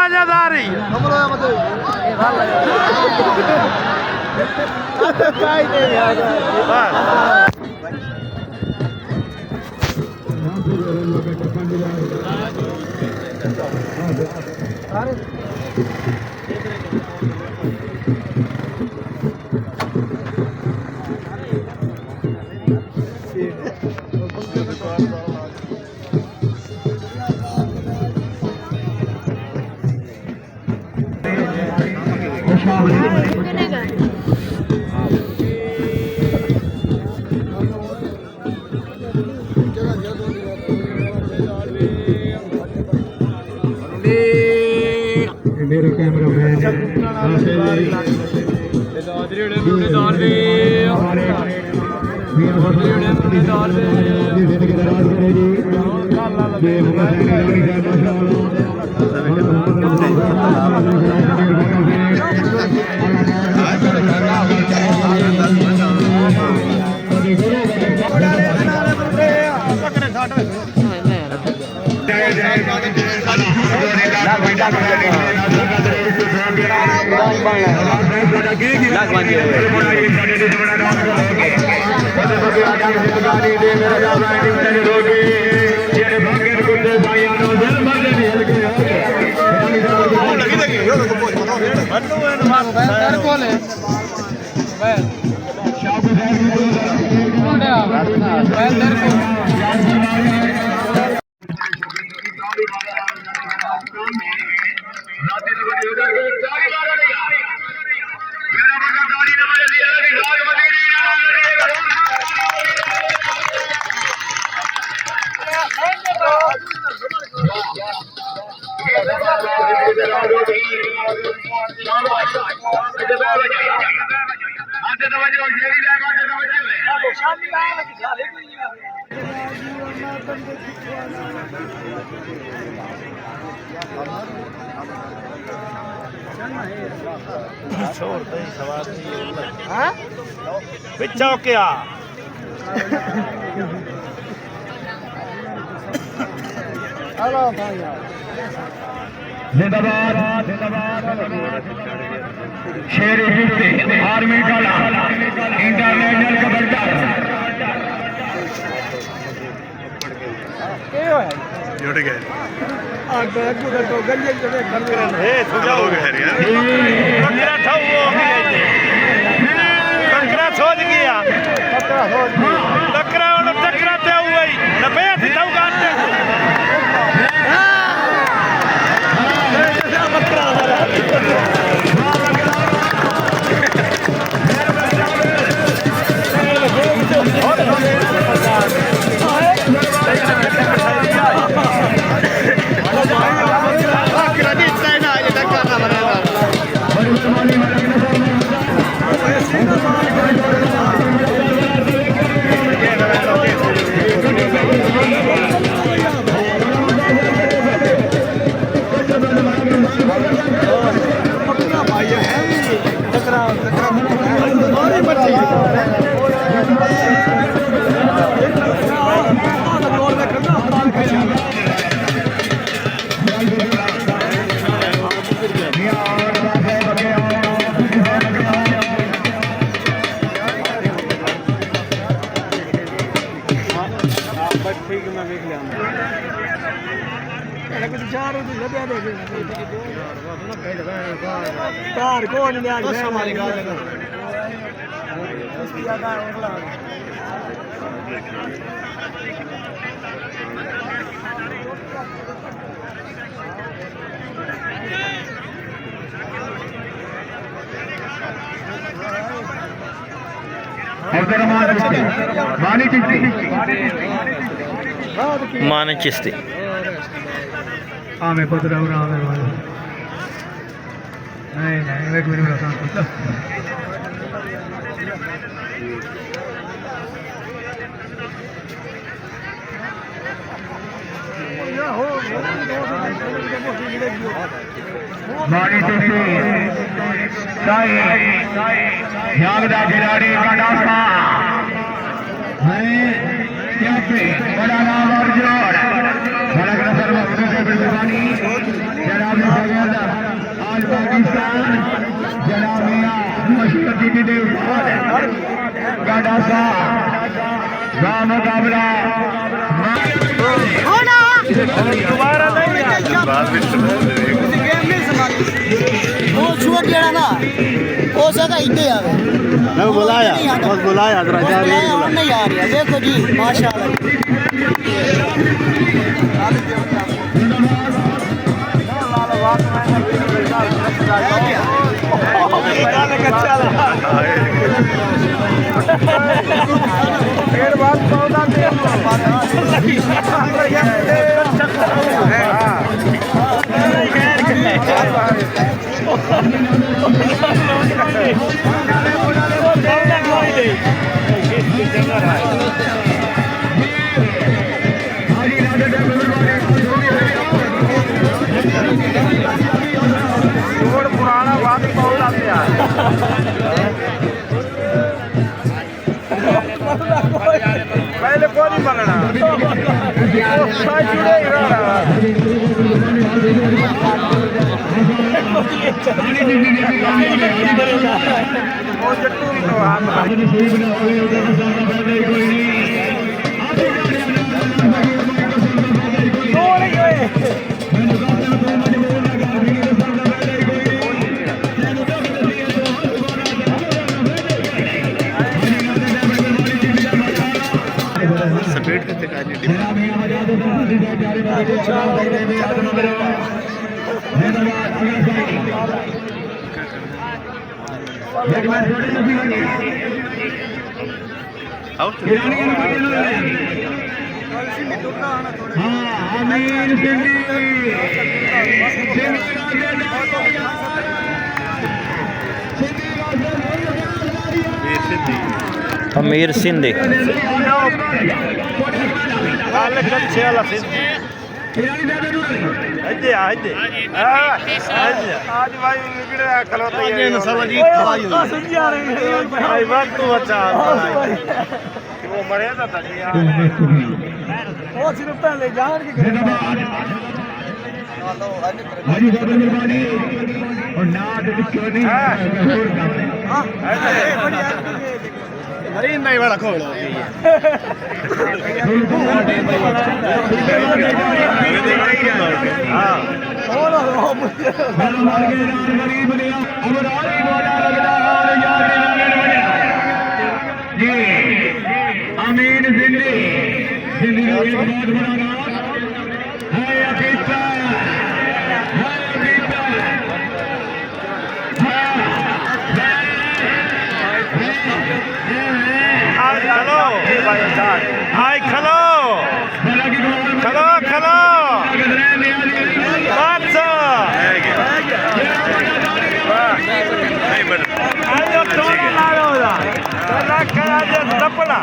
मजेदार ही मेरा camera man क्या जिंदाबाद शेर आर्मी काला इंटरनेशनल कबड्डी जुड़ गए सोच गया टकरा टकराते हुए कार कौन माने चिश्ती आमे पत्र आमे नहीं नहीं एक मिनट खिलाड़ी का डांसा बड़ा नाम और जोर बड़ा आज पाकिस्तान जनाबिया मशरकी की देवदार गाड़ा सा गाँव मुकाबला दोबारा नहीं वो छुआ जेड़ा ना वो सदा इधे आवे मैं बुलाया बस बुलाया जरा जा रही है और नहीं आ रहा देखो जी माशाल्लाह पुराना बात बहुत आते हैं पहले कौन ही बनना सपेट के अमीर सिंधी आज भाई खलोता वो मर्यादा था वो सिर्फ पहले जान के और नाद क्यों अरे नहीं बड़ा खोलो अमीन दिल्ली दिल्ली का एक बहुत बड़ा नाम है अकीता हाय खलो खलो खलो दपड़ा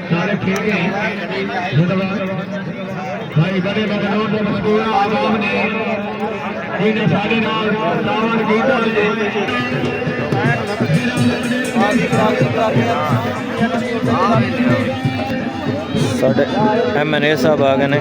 सारे ठीक है भाई बड़े बड़े आवाम ने इन्हें साढ़े नाल दावन कीता साढ़े MNA साहब आ गए ने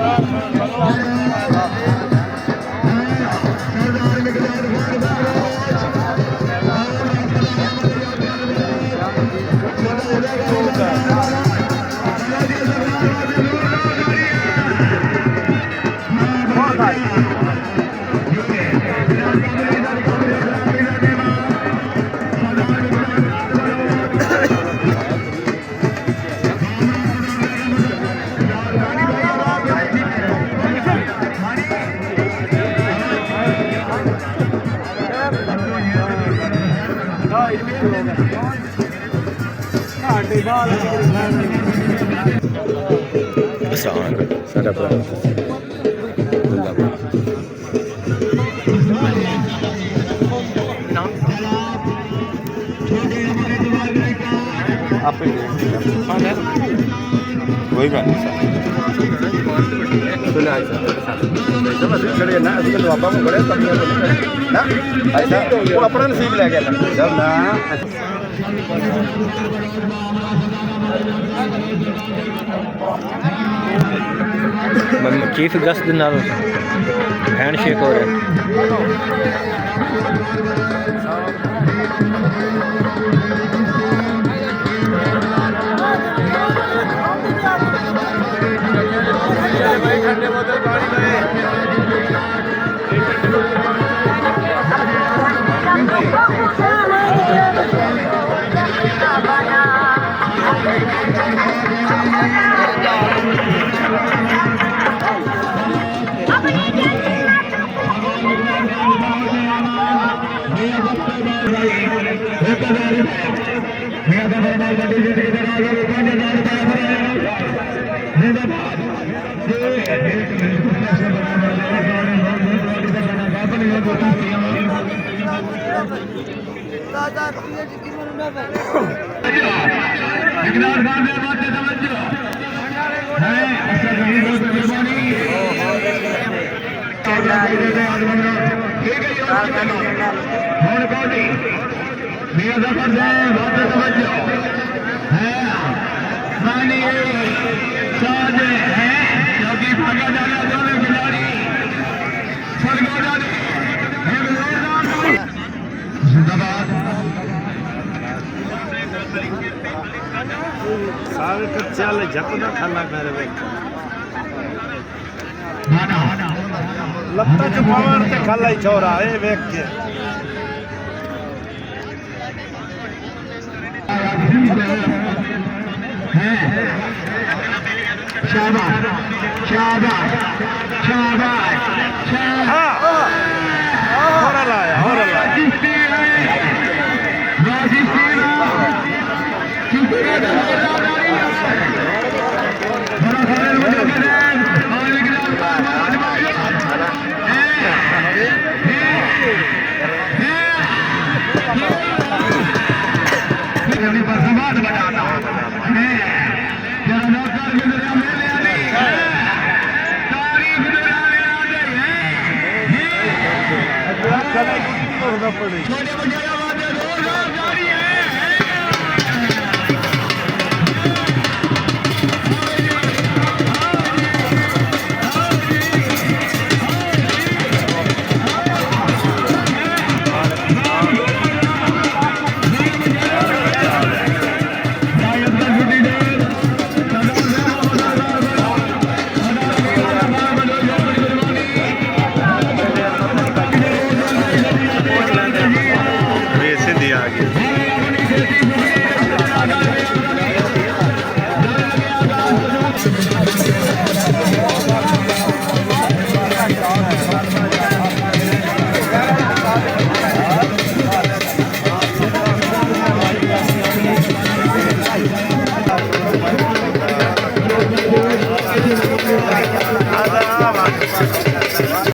आसान साढ़ा भरा आप कोई गल नहीं अपना नसीब लै चीफ गेस्ट के नाल हैंड शेक हो रहा सारे चल झपना खाना मेरे लत्ता चुपावन ते खाला ही छोरा ए वेख के शाबाश शाबाश शाबाश और लाया छोटे